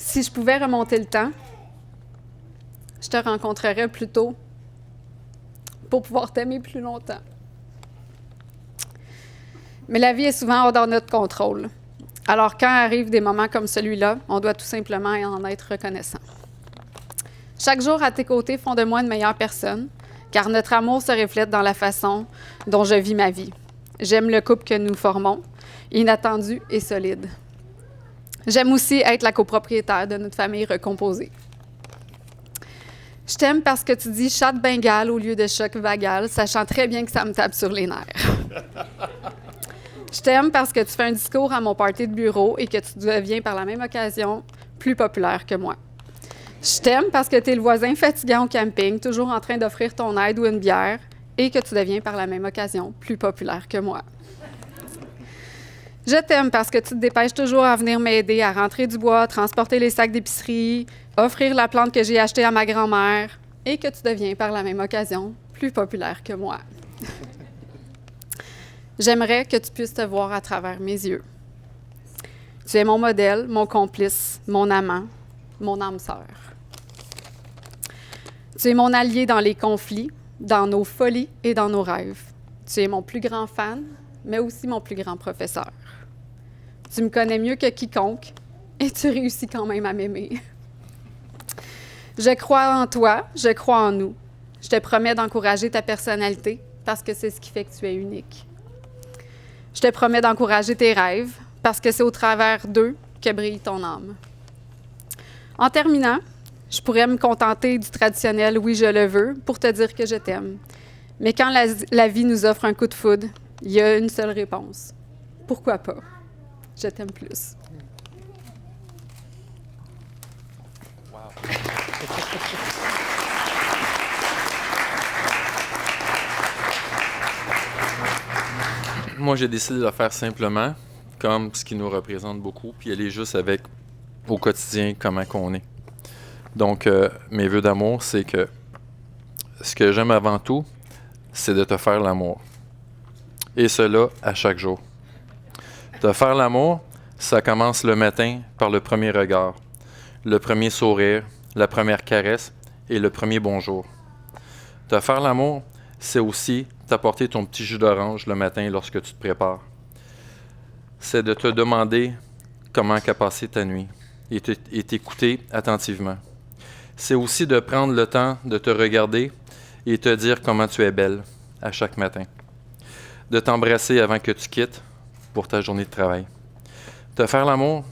Si je pouvais remonter le temps, je te rencontrerais plus tôt pour pouvoir t'aimer plus longtemps. Mais la vie est souvent hors de notre contrôle. Alors, quand arrivent des moments comme celui-là, on doit tout simplement en être reconnaissant. Chaque jour à tes côtés font de moi une meilleure personne, car notre amour se reflète dans la façon dont je vis ma vie. J'aime le couple que nous formons, inattendu et solide. J'aime aussi être la copropriétaire de notre famille recomposée. Je t'aime parce que tu dis « chat de Bengale » au lieu de « choc vagal », sachant très bien que ça me tape sur les nerfs. Je t'aime parce que tu fais un discours à mon party de bureau et que tu deviens par la même occasion plus populaire que moi. Je t'aime parce que tu es le voisin fatigant au camping, toujours en train d'offrir ton aide ou une bière, et que tu deviens par la même occasion plus populaire que moi. Je t'aime parce que tu te dépêches toujours à venir m'aider à rentrer du bois, transporter les sacs d'épicerie, offrir la plante que j'ai achetée à ma grand-mère, et que tu deviens par la même occasion plus populaire que moi. J'aimerais que tu puisses te voir à travers mes yeux. Tu es mon modèle, mon complice, mon amant, mon âme sœur. Tu es mon allié dans les conflits, dans nos folies et dans nos rêves. Tu es mon plus grand fan, mais aussi mon plus grand professeur. Tu me connais mieux que quiconque et tu réussis quand même à m'aimer. Je crois en toi, je crois en nous. Je te promets d'encourager ta personnalité parce que c'est ce qui fait que tu es unique. Je te promets d'encourager tes rêves parce que c'est au travers d'eux que brille ton âme. En terminant, je pourrais me contenter du traditionnel « oui, je le veux » pour te dire que je t'aime. Mais quand la vie nous offre un coup de foudre, il y a une seule réponse. Pourquoi pas? Je t'aime plus. Wow. Moi, j'ai décidé de le faire simplement, comme ce qui nous représente beaucoup, puis aller juste avec, au quotidien, comment qu'on est. Donc, mes vœux d'amour, c'est que ce que j'aime avant tout, c'est de te faire l'amour. Et cela à chaque jour. Te faire l'amour, ça commence le matin par le premier regard, le premier sourire, la première caresse et le premier bonjour. Te faire l'amour, c'est aussi t'apporter ton petit jus d'orange le matin lorsque tu te prépares. C'est de te demander comment qu'a passé ta nuit et t'écouter attentivement. C'est aussi de prendre le temps de te regarder et te dire comment tu es belle à chaque matin. De t'embrasser avant que tu quittes pour ta journée de travail. Te faire l'amour,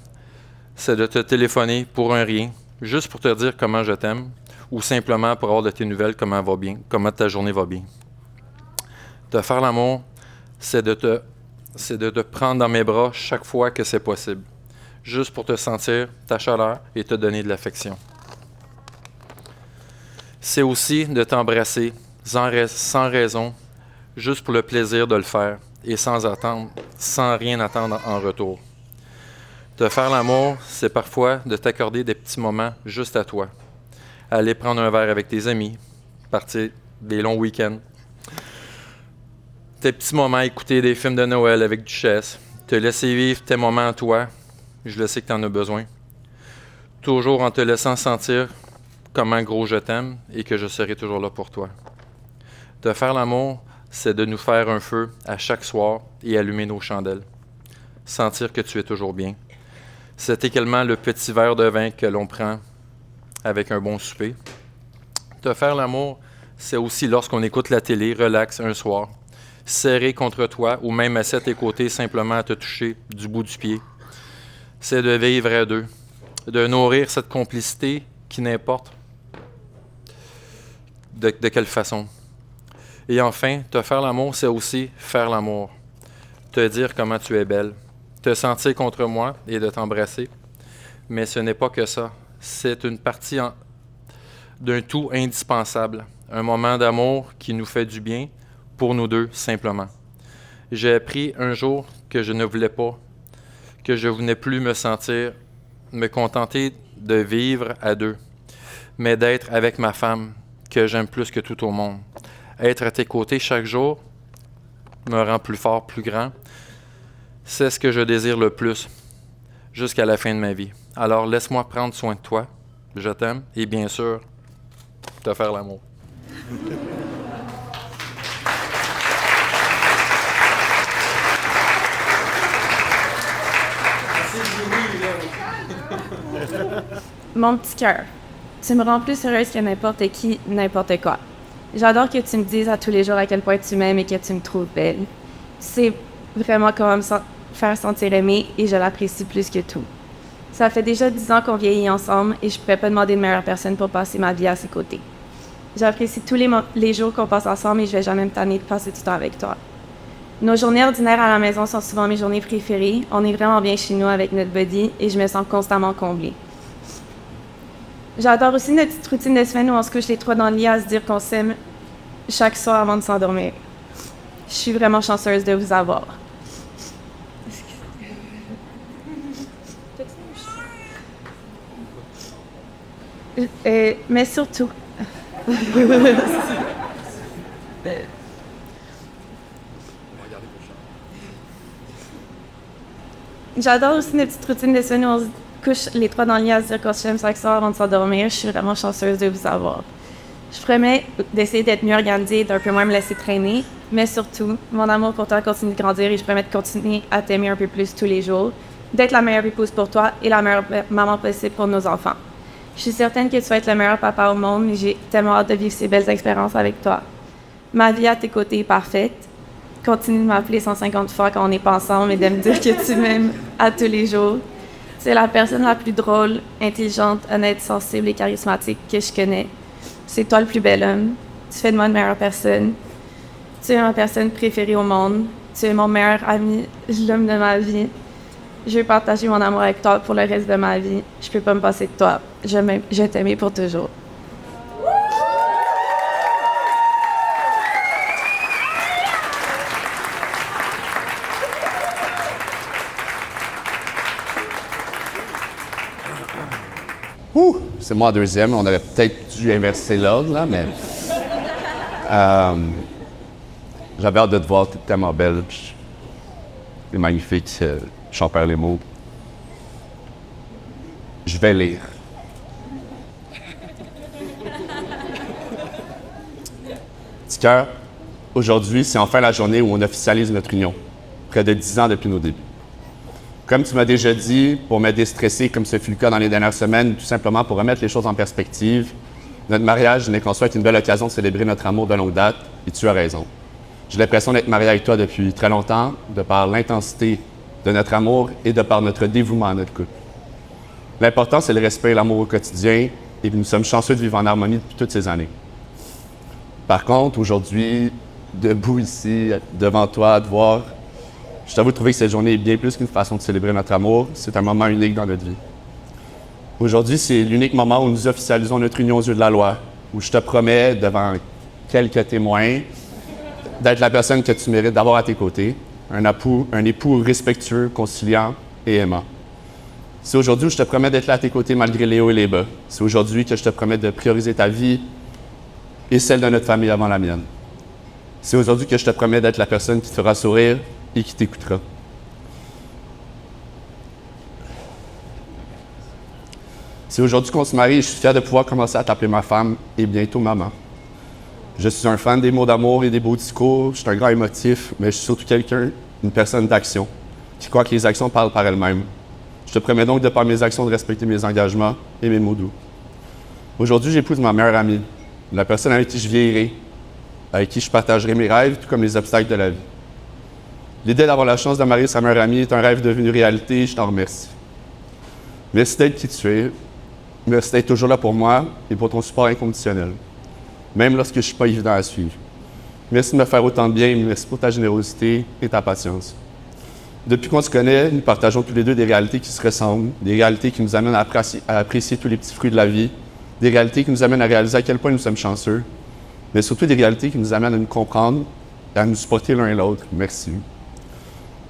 c'est de te téléphoner pour un rien, juste pour te dire comment je t'aime, ou simplement pour avoir de tes nouvelles, comment va bien, comment ta journée va bien. Te faire l'amour, c'est de te prendre dans mes bras chaque fois que c'est possible, juste pour te sentir ta chaleur et te donner de l'affection. C'est aussi de t'embrasser sans raison, juste pour le plaisir de le faire et sans rien attendre en retour. Te faire l'amour, c'est parfois de t'accorder des petits moments juste à toi. Aller prendre un verre avec tes amis, partir des longs week-ends. Tes petits moments, écouter des films de Noël avec Duchesse, te laisser vivre tes moments à toi, je le sais que tu en as besoin. Toujours en te laissant sentir comment gros je t'aime et que je serai toujours là pour toi. Te faire l'amour, c'est de nous faire un feu à chaque soir et allumer nos chandelles. Sentir que tu es toujours bien. C'est également le petit verre de vin que l'on prend avec un bon souper. Te faire l'amour, c'est aussi lorsqu'on écoute la télé, relax un soir, serré contre toi ou même assis à tes côtés, simplement à te toucher du bout du pied. C'est de vivre à deux, de nourrir cette complicité qui n'importe de quelle façon. Et enfin, te faire l'amour, c'est aussi faire l'amour. Te dire comment tu es belle, te sentir contre moi et de t'embrasser. Mais ce n'est pas que ça. C'est une partie d'un tout indispensable. Un moment d'amour qui nous fait du bien pour nous deux, simplement. J'ai appris un jour que je ne voulais pas, que je ne voulais plus me contenter de vivre à deux, mais d'être avec ma femme, que j'aime plus que tout au monde. Être à tes côtés chaque jour me rend plus fort, plus grand. C'est ce que je désire le plus jusqu'à la fin de ma vie. Alors laisse-moi prendre soin de toi. Je t'aime et bien sûr, te faire l'amour. Mon petit cœur, tu me rends plus heureuse que n'importe qui, n'importe quoi. J'adore que tu me dises à tous les jours à quel point tu m'aimes et que tu me trouves belle. Tu sais vraiment comment me faire sentir aimée et je l'apprécie plus que tout. Ça fait déjà 10 ans qu'on vieillit ensemble et je ne pourrais pas demander de meilleure personne pour passer ma vie à ses côtés. J'apprécie tous les jours qu'on passe ensemble et je ne vais jamais me tanner de passer du temps avec toi. Nos journées ordinaires à la maison sont souvent mes journées préférées. On est vraiment bien chez nous avec notre buddy et je me sens constamment comblée. J'adore aussi notre petite routine de semaine où on se couche les trois dans le lit à se dire qu'on s'aime chaque soir avant de s'endormir. Je suis vraiment chanceuse de vous avoir. Mais surtout... J'adore aussi notre petite routine de semaine où on se couche les trois dans le lit à se dire qu'on s'aime chaque soir avant de s'endormir. Je suis vraiment chanceuse de vous avoir. Je promets d'essayer d'être mieux organisée et d'un peu moins me laisser traîner, mais surtout, mon amour pour toi continue de grandir et je promets de continuer à t'aimer un peu plus tous les jours, d'être la meilleure épouse pour toi et la meilleure maman possible pour nos enfants. Je suis certaine que tu vas être le meilleur papa au monde et j'ai tellement hâte de vivre ces belles expériences avec toi. Ma vie à tes côtés est parfaite. Continue de m'appeler 150 fois quand on n'est pas ensemble et de me dire que tu m'aimes à tous les jours. Tu es la personne la plus drôle, intelligente, honnête, sensible et charismatique que je connais. C'est toi le plus bel homme. Tu fais de moi une meilleure personne. Tu es ma personne préférée au monde. Tu es mon meilleur ami, l'homme de ma vie. Je veux partager mon amour avec toi pour le reste de ma vie. Je peux pas me passer de toi. Je vais t'aimer pour toujours. C'est moi en deuxième. On aurait peut-être dû inverser l'ordre, là, mais... j'avais hâte de te voir, t'es tellement belle. T'es magnifique. J'en perds les mots. Je vais lire. Petit cœur, aujourd'hui, c'est enfin la journée où on officialise notre union. Près de 10 ans depuis nos débuts. Comme tu m'as déjà dit, pour me déstresser, comme ce fut le cas dans les dernières semaines, tout simplement pour remettre les choses en perspective, notre mariage n'est qu'en soi qu'une belle occasion de célébrer notre amour de longue date, et tu as raison. J'ai l'impression d'être marié avec toi depuis très longtemps, de par l'intensité de notre amour et de par notre dévouement à notre couple. L'important, c'est le respect et l'amour au quotidien, et nous sommes chanceux de vivre en harmonie depuis toutes ces années. Par contre, aujourd'hui, debout ici, devant toi, de voir, je t'avoue trouver que cette journée est bien plus qu'une façon de célébrer notre amour. C'est un moment unique dans notre vie. Aujourd'hui, c'est l'unique moment où nous officialisons notre union aux yeux de la loi, où je te promets, devant quelques témoins, d'être la personne que tu mérites d'avoir à tes côtés, un époux respectueux, conciliant et aimant. C'est aujourd'hui où je te promets d'être là à tes côtés malgré les hauts et les bas. C'est aujourd'hui que je te promets de prioriser ta vie et celle de notre famille avant la mienne. C'est aujourd'hui que je te promets d'être la personne qui te fera sourire et qui t'écoutera. C'est aujourd'hui qu'on se marie et je suis fier de pouvoir commencer à t'appeler ma femme et bientôt maman. Je suis un fan des mots d'amour et des beaux discours, je suis un grand émotif, mais je suis surtout une personne d'action, qui croit que les actions parlent par elles-mêmes. Je te promets donc de par mes actions de respecter mes engagements et mes mots doux. Aujourd'hui, j'épouse ma meilleure amie, la personne avec qui je vieillirai, avec qui je partagerai mes rêves, tout comme les obstacles de la vie. L'idée d'avoir la chance de marier sa meilleure amie est un rêve devenu réalité et je t'en remercie. Merci d'être qui tu es. Merci d'être toujours là pour moi et pour ton support inconditionnel, même lorsque je ne suis pas évident à suivre. Merci de me faire autant de bien et merci pour ta générosité et ta patience. Depuis qu'on se connaît, nous partageons tous les deux des réalités qui se ressemblent, des réalités qui nous amènent à apprécier tous les petits fruits de la vie, des réalités qui nous amènent à réaliser à quel point nous sommes chanceux, mais surtout des réalités qui nous amènent à nous comprendre et à nous supporter l'un et l'autre. Merci.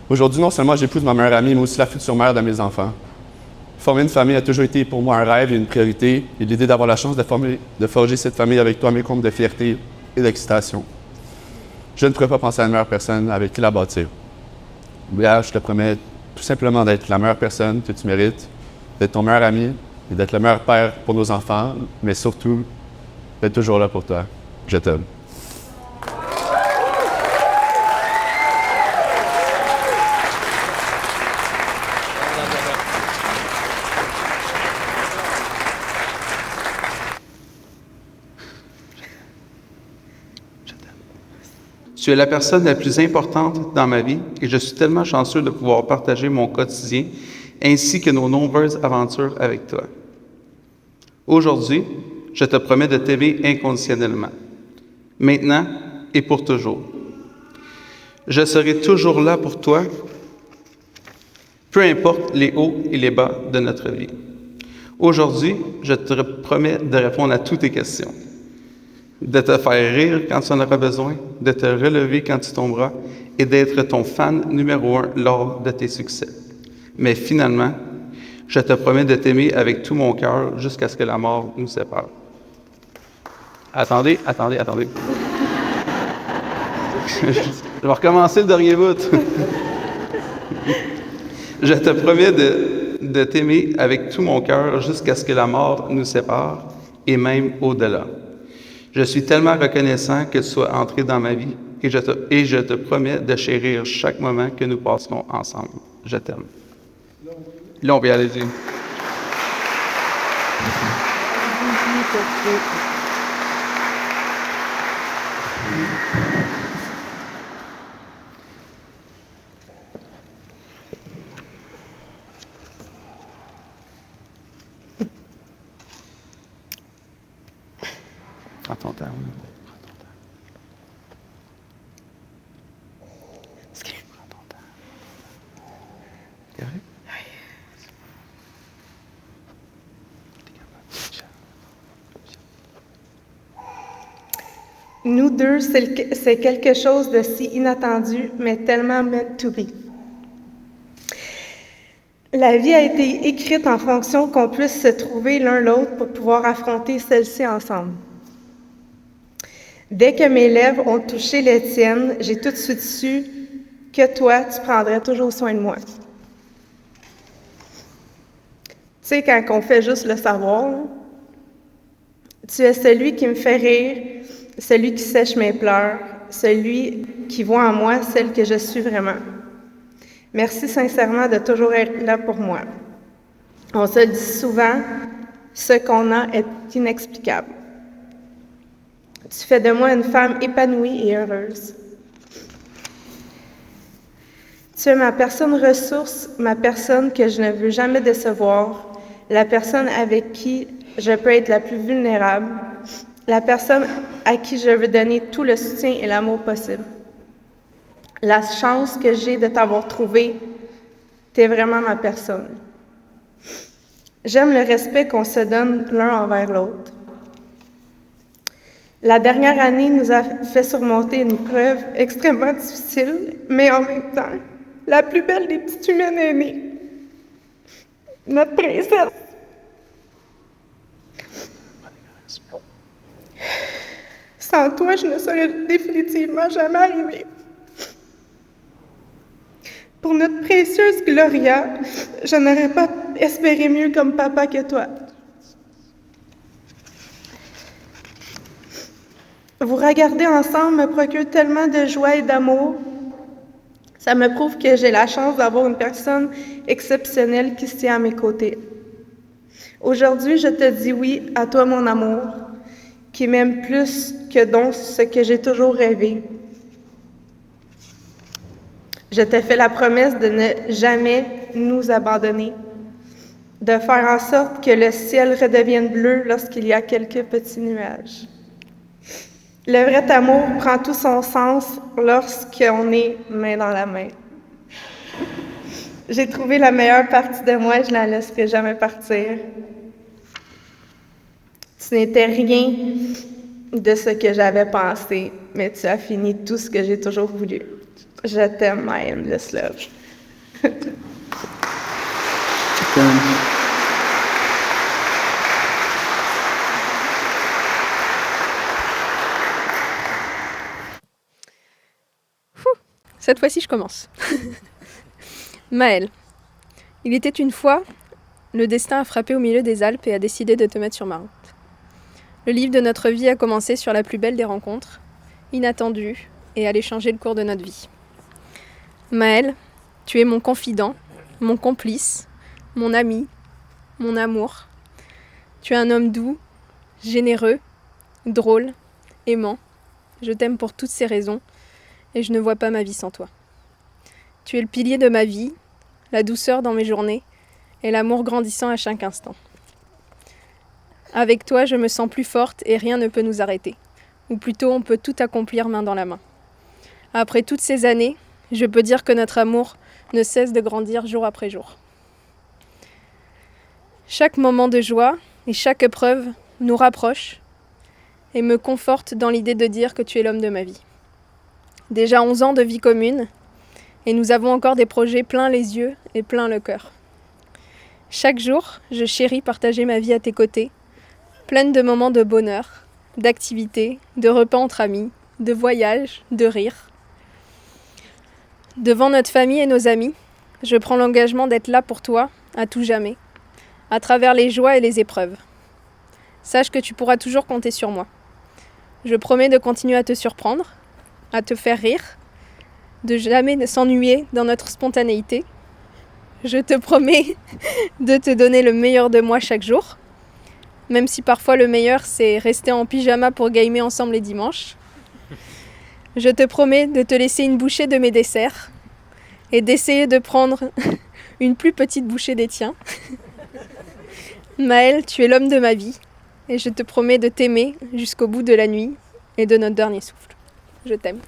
Aujourd'hui, non seulement j'épouse ma meilleure amie, mais aussi la future mère de mes enfants. Former une famille a toujours été pour moi un rêve et une priorité, et l'idée d'avoir la chance de forger cette famille avec toi me comble de fierté et d'excitation. Je ne pourrais pas penser à une meilleure personne avec qui la bâtir. Léa, je te promets tout simplement d'être la meilleure personne que tu mérites, d'être ton meilleur ami et d'être le meilleur père pour nos enfants, mais surtout, d'être toujours là pour toi. Je t'aime. Tu es la personne la plus importante dans ma vie et je suis tellement chanceux de pouvoir partager mon quotidien ainsi que nos nombreuses aventures avec toi. Aujourd'hui, je te promets de t'aimer inconditionnellement, maintenant et pour toujours. Je serai toujours là pour toi, peu importe les hauts et les bas de notre vie. Aujourd'hui, je te promets de répondre à toutes tes questions, de te faire rire quand tu en auras besoin, de te relever quand tu tomberas et d'être ton fan numéro 1 lors de tes succès. Mais finalement, je te promets de t'aimer avec tout mon cœur jusqu'à ce que la mort nous sépare. Attendez. Je vais recommencer le dernier bout. Je te promets de t'aimer avec tout mon cœur jusqu'à ce que la mort nous sépare et même au-delà. Je suis tellement reconnaissant que tu sois entré dans ma vie et je te promets de chérir chaque moment que nous passerons ensemble. Je t'aime. Là, on peut y aller. Prends ton temps. Prends ton temps. Correct? Nous deux, c'est quelque chose de si inattendu, mais tellement meant to be. La vie a été écrite en fonction qu'on puisse se trouver l'un l'autre pour pouvoir affronter celle-ci ensemble. Dès que mes lèvres ont touché les tiennes, j'ai tout de suite su que toi, tu prendrais toujours soin de moi. Tu sais, quand on fait juste le savoir, là, tu es celui qui me fait rire, celui qui sèche mes pleurs, celui qui voit en moi celle que je suis vraiment. Merci sincèrement de toujours être là pour moi. On se dit souvent, ce qu'on a est inexplicable. Tu fais de moi une femme épanouie et heureuse. Tu es ma personne ressource, ma personne que je ne veux jamais décevoir, la personne avec qui je peux être la plus vulnérable, la personne à qui je veux donner tout le soutien et l'amour possible. La chance que j'ai de t'avoir trouvé, t'es vraiment ma personne. J'aime le respect qu'on se donne l'un envers l'autre. La dernière année nous a fait surmonter une preuve extrêmement difficile, mais en même temps, la plus belle des petites humaines est née. Notre princesse. Sans toi, je ne serais définitivement jamais arrivée. Pour notre précieuse Gloria, je n'aurais pas espéré mieux comme papa que toi. Vous regarder ensemble me procure tellement de joie et d'amour. Ça me prouve que j'ai la chance d'avoir une personne exceptionnelle qui se tient à mes côtés. Aujourd'hui, je te dis oui à toi, mon amour, qui m'aime plus que donc ce que j'ai toujours rêvé. Je te fais la promesse de ne jamais nous abandonner, de faire en sorte que le ciel redevienne bleu lorsqu'il y a quelques petits nuages. Le vrai amour prend tout son sens lorsqu'on est main dans la main. J'ai trouvé la meilleure partie de moi et je ne la laisserai jamais partir. Tu n'étais rien de ce que j'avais pensé, mais tu as fini tout ce que j'ai toujours voulu. Je t'aime, my endless love. Cette fois-ci, je commence. Maëlle. Il était une fois, le destin a frappé au milieu des Alpes et a décidé de te mettre sur ma route. Le livre de notre vie a commencé sur la plus belle des rencontres, inattendue, et allait changer le cours de notre vie. Maël, tu es mon confident, mon complice, mon ami, mon amour. Tu es un homme doux, généreux, drôle, aimant. Je t'aime pour toutes ces raisons et je ne vois pas ma vie sans toi. Tu es le pilier de ma vie, la douceur dans mes journées et l'amour grandissant à chaque instant. Avec toi, je me sens plus forte et rien ne peut nous arrêter. Ou plutôt, on peut tout accomplir main dans la main. Après toutes ces années, je peux dire que notre amour ne cesse de grandir jour après jour. Chaque moment de joie et chaque épreuve nous rapproche et me conforte dans l'idée de dire que tu es l'homme de ma vie. Déjà 11 ans de vie commune et nous avons encore des projets plein les yeux et plein le cœur. Chaque jour, je chéris partager ma vie à tes côtés, pleine de moments de bonheur, d'activités, de repas entre amis, de voyages, de rires. Devant notre famille et nos amis, je prends l'engagement d'être là pour toi, à tout jamais, à travers les joies et les épreuves. Sache que tu pourras toujours compter sur moi. Je promets de continuer à te surprendre, à te faire rire, de jamais s'ennuyer dans notre spontanéité. Je te promets de te donner le meilleur de moi chaque jour, même si parfois le meilleur c'est rester en pyjama pour gamer ensemble les dimanches. Je te promets de te laisser une bouchée de mes desserts et d'essayer de prendre une plus petite bouchée des tiens. Maël, tu es l'homme de ma vie et je te promets de t'aimer jusqu'au bout de la nuit et de notre dernier souffle. Je t'aime.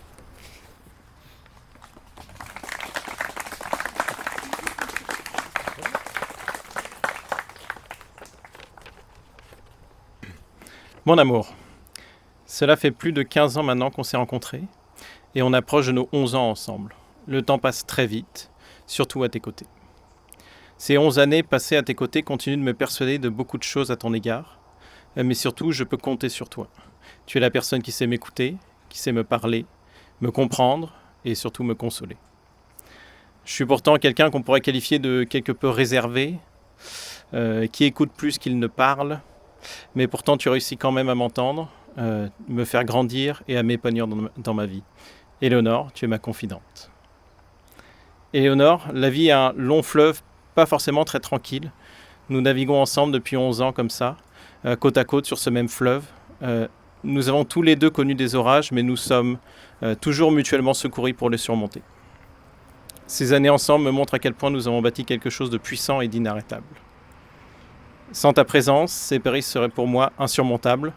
Mon amour, cela fait plus de 15 ans maintenant qu'on s'est rencontrés et on approche de nos 11 ans ensemble. Le temps passe très vite, surtout à tes côtés. Ces 11 années passées à tes côtés continuent de me persuader de beaucoup de choses à ton égard, mais surtout, je peux compter sur toi. Tu es la personne qui sait m'écouter, qui sait me parler, me comprendre et surtout me consoler. Je suis pourtant quelqu'un qu'on pourrait qualifier de quelque peu réservé, qui écoute plus qu'il ne parle, mais pourtant tu réussis quand même à m'entendre, me faire grandir et à m'épanouir dans ma vie. Éléonore, tu es ma confidente. Éléonore, la vie est un long fleuve, pas forcément très tranquille. Nous naviguons ensemble depuis 11 ans comme ça, côte à côte sur ce même fleuve. Nous avons tous les deux connu des orages, mais nous sommes toujours mutuellement secourus pour les surmonter. Ces années ensemble me montrent à quel point nous avons bâti quelque chose de puissant et d'inarrêtable. Sans ta présence, ces périls seraient pour moi insurmontables.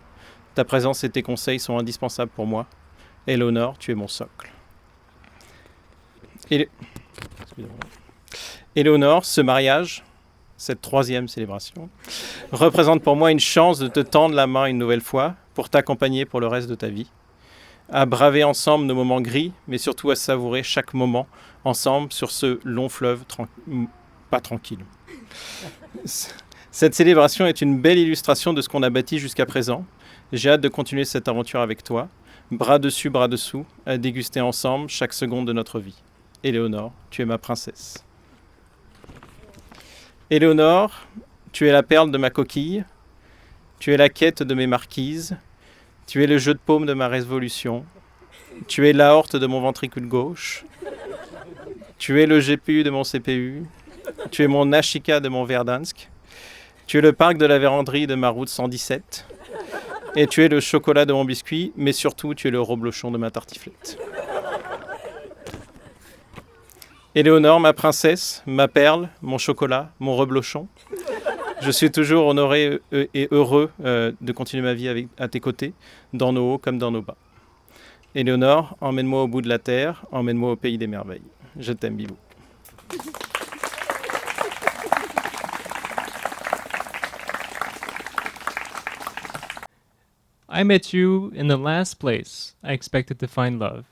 Ta présence et tes conseils sont indispensables pour moi. Éléonore, tu es mon socle. Éléonore, ce mariage, cette 3e célébration, représente pour moi une chance de te tendre la main une nouvelle fois pour t'accompagner pour le reste de ta vie, à braver ensemble nos moments gris, mais surtout à savourer chaque moment ensemble sur ce long fleuve pas tranquille. Cette célébration est une belle illustration de ce qu'on a bâti jusqu'à présent. J'ai hâte de continuer cette aventure avec toi, bras dessus, bras dessous, à déguster ensemble chaque seconde de notre vie. Éléonore, tu es ma princesse. Éléonore, tu es la perle de ma coquille, tu es la quête de mes marquises, tu es le jeu de paume de ma révolution, tu es l'aorte de mon ventricule gauche, tu es le GPU de mon CPU, tu es mon Nashika de mon Verdansk, tu es le parc de la véranderie de ma route 117, et tu es le chocolat de mon biscuit, mais surtout tu es le reblochon de ma tartiflette. Éléonore, ma princesse, ma perle, mon chocolat, mon reblochon. Je suis toujours honoré et heureux de continuer ma vie à tes côtés, dans nos hauts comme dans nos bas. Éléonore, emmène-moi au bout de la terre, emmène-moi au pays des merveilles. Je t'aime, Bibou. I met you in the last place I expected to find love,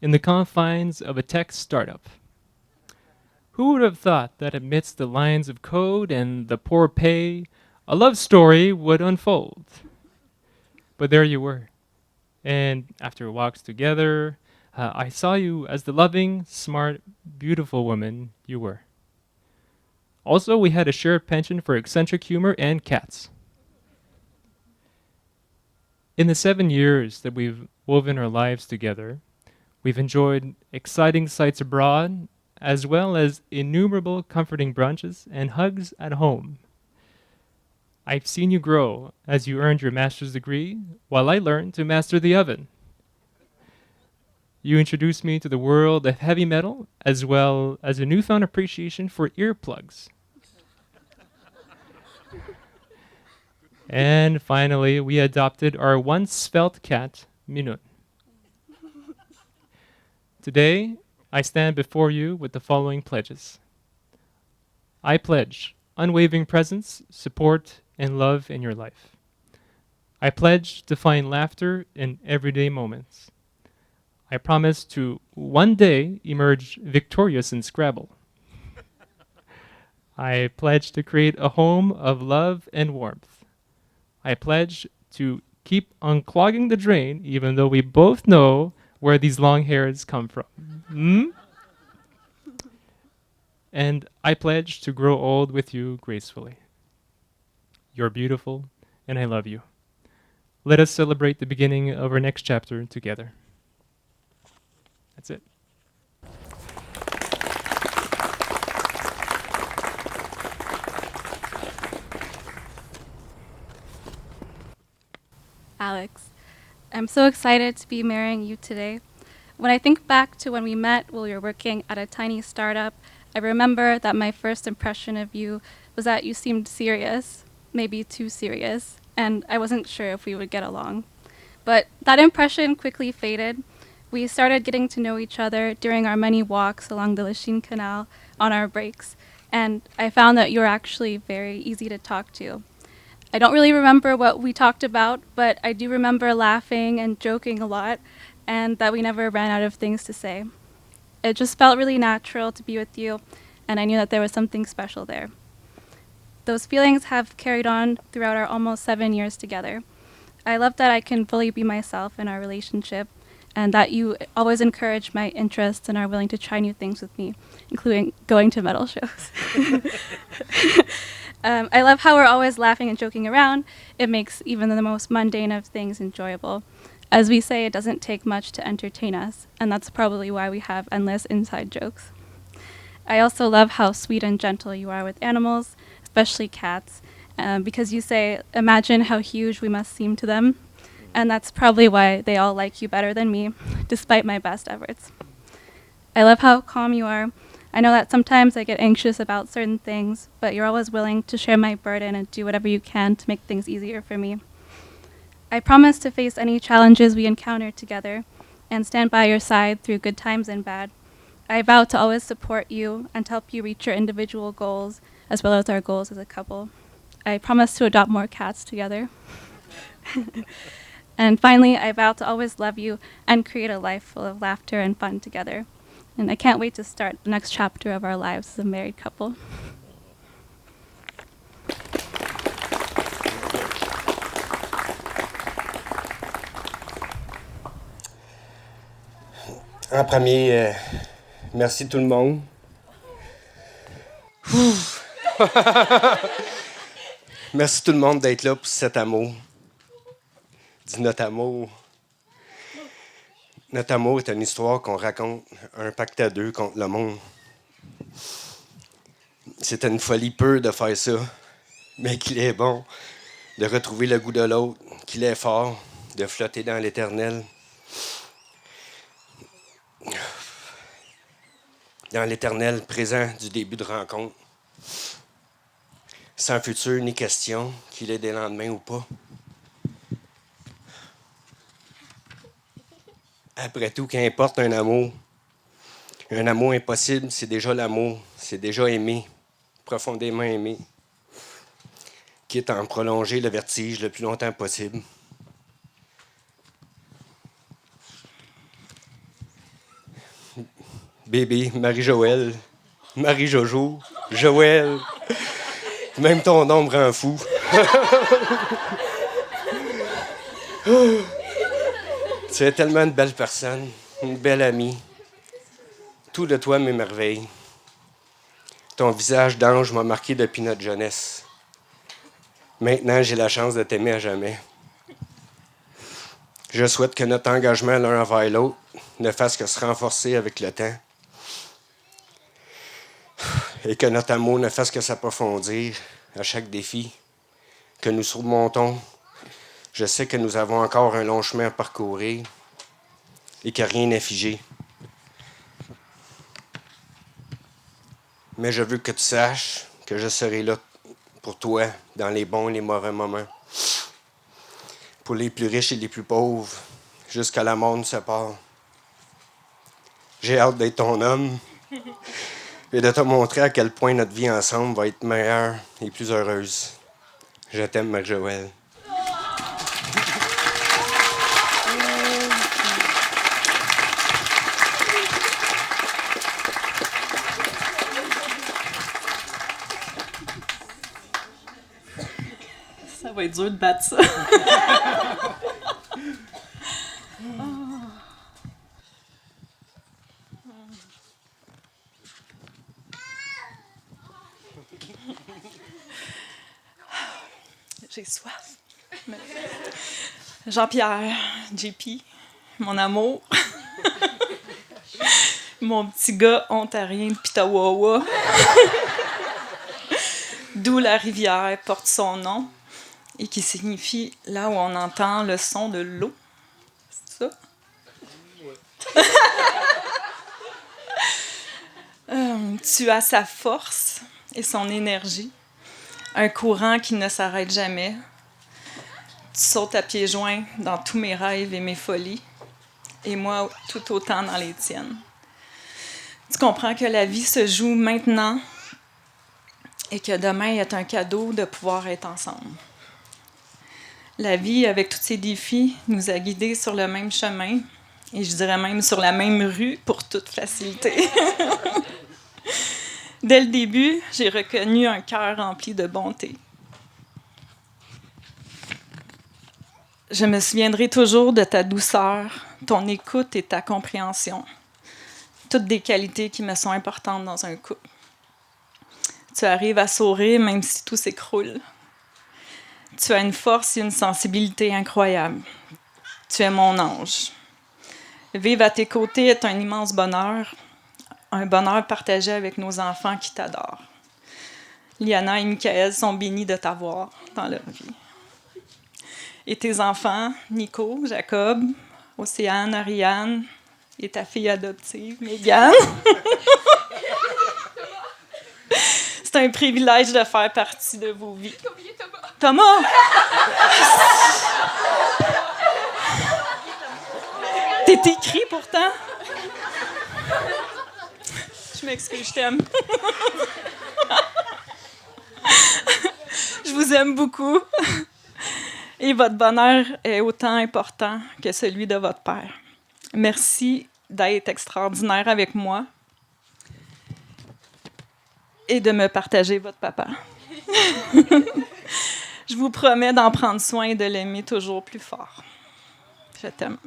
in the confines of a tech startup. Who would have thought that amidst the lines of code and the poor pay, a love story would unfold? But there you were. And after walks together, I saw you as the loving, smart, beautiful woman you were. Also, we had a shared penchant for eccentric humor and cats. In the 7 years that we've woven our lives together, we've enjoyed exciting sights abroad, as well as innumerable comforting brunches and hugs at home. I've seen you grow as you earned your master's degree, while I learned to master the oven. You introduced me to the world of heavy metal, as well as a newfound appreciation for earplugs. And finally, we adopted our once svelte cat, Minun. Today, I stand before you with the following pledges. I pledge unwavering presence, support, and love in your life. I pledge to find laughter in everyday moments. I promise to one day emerge victorious in Scrabble. I pledge to create a home of love and warmth. I pledge to keep unclogging the drain, even though we both know where these long hairs come from. And I pledge to grow old with you gracefully. You're beautiful, and I love you. Let us celebrate the beginning of our next chapter together. That's it. Alex, I'm so excited to be marrying you today. When I think back to when we met while we were working at a tiny startup, I remember that my first impression of you was that you seemed serious, maybe too serious, and I wasn't sure if we would get along. But that impression quickly faded. We started getting to know each other during our many walks along the Lachine Canal on our breaks, and I found that you were actually very easy to talk to. I don't really remember what we talked about, but I do remember laughing and joking a lot, and that we never ran out of things to say. It just felt really natural to be with you, and I knew that there was something special there. Those feelings have carried on throughout our almost 7 years together. I love that I can fully be myself in our relationship, and that you always encourage my interests and are willing to try new things with me, including going to metal shows. I love how we're always laughing and joking around. It makes even the most mundane of things enjoyable. As we say, it doesn't take much to entertain us, and that's probably why we have endless inside jokes. I also love how sweet and gentle you are with animals, especially cats, because you say, imagine how huge we must seem to them, and that's probably why they all like you better than me, despite my best efforts. I love how calm you are. I know that sometimes I get anxious about certain things, but you're always willing to share my burden and do whatever you can to make things easier for me. I promise to face any challenges we encounter together and stand by your side through good times and bad. I vow to always support you and to help you reach your individual goals as well as our goals as a couple. I promise to adopt more cats together. And finally, I vow to always love you and create a life full of laughter and fun together. And I can't wait to start the next chapter of our lives as a married couple. En premier, merci tout le monde. Merci tout le monde d'être là pour cet amour. Dis notre amour. Notre amour est une histoire qu'on raconte, un pacte à deux contre le monde. C'est une folie peu de faire ça, mais qu'il est bon de retrouver le goût de l'autre, qu'il est fort de flotter dans l'éternel. Dans l'éternel présent du début de rencontre. Sans futur ni question, qu'il ait des lendemains ou pas. Après tout, qu'importe un amour impossible, c'est déjà l'amour, c'est déjà aimer, profondément aimer, quitte à en prolonger le vertige le plus longtemps possible. Bébé, Marie-Joël, Marie-Jojo, Joël, même ton nom me rend fou. Tu es tellement une belle personne, une belle amie. Tout de toi m'émerveille. Ton visage d'ange m'a marqué depuis notre jeunesse. Maintenant, j'ai la chance de t'aimer à jamais. Je souhaite que notre engagement l'un envers l'autre ne fasse que se renforcer avec le temps et que notre amour ne fasse que s'approfondir à chaque défi que nous surmontons. Je sais que nous avons encore un long chemin à parcourir et que rien n'est figé. Mais je veux que tu saches que je serai là pour toi dans les bons et les mauvais moments. Pour les plus riches et les plus pauvres, jusqu'à la mort nous sépare. J'ai hâte d'être ton homme et de te montrer à quel point notre vie ensemble va être meilleure et plus heureuse. Je t'aime, Marie-Joëlle. Ça va être dur de battre ça. J'ai soif. Jean-Pierre, JP, mon amour, mon petit gars ontarien de Pitawawa, d'où la rivière porte son nom et qui signifie là où on entend le son de l'eau. C'est ça? Tu as sa force et son énergie. Un courant qui ne s'arrête jamais. Tu sautes à pieds joints dans tous mes rêves et mes folies, et moi tout autant dans les tiennes. Tu comprends que la vie se joue maintenant et que demain est un cadeau de pouvoir être ensemble. La vie, avec tous ses défis, nous a guidés sur le même chemin, et je dirais même sur la même rue pour toute facilité. Dès le début, j'ai reconnu un cœur rempli de bonté. Je me souviendrai toujours de ta douceur, ton écoute et ta compréhension. Toutes des qualités qui me sont importantes dans un couple. Tu arrives à sourire même si tout s'écroule. Tu as une force et une sensibilité incroyables. Tu es mon ange. Vivre à tes côtés est un immense bonheur. Un bonheur partagé avec nos enfants qui t'adorent. Liana et Michael sont bénis de t'avoir dans leur vie. Et tes enfants, Nico, Jacob, Océane, Ariane et ta fille adoptive, Mégane. C'est un privilège de faire partie de vos vies. Thomas! T'es écrit pourtant. Je m'excuse, je t'aime. Je vous aime beaucoup. Et votre bonheur est autant important que celui de votre père. Merci d'être extraordinaire avec moi et de me partager votre papa. Je vous promets d'en prendre soin et de l'aimer toujours plus fort. Je t'aime.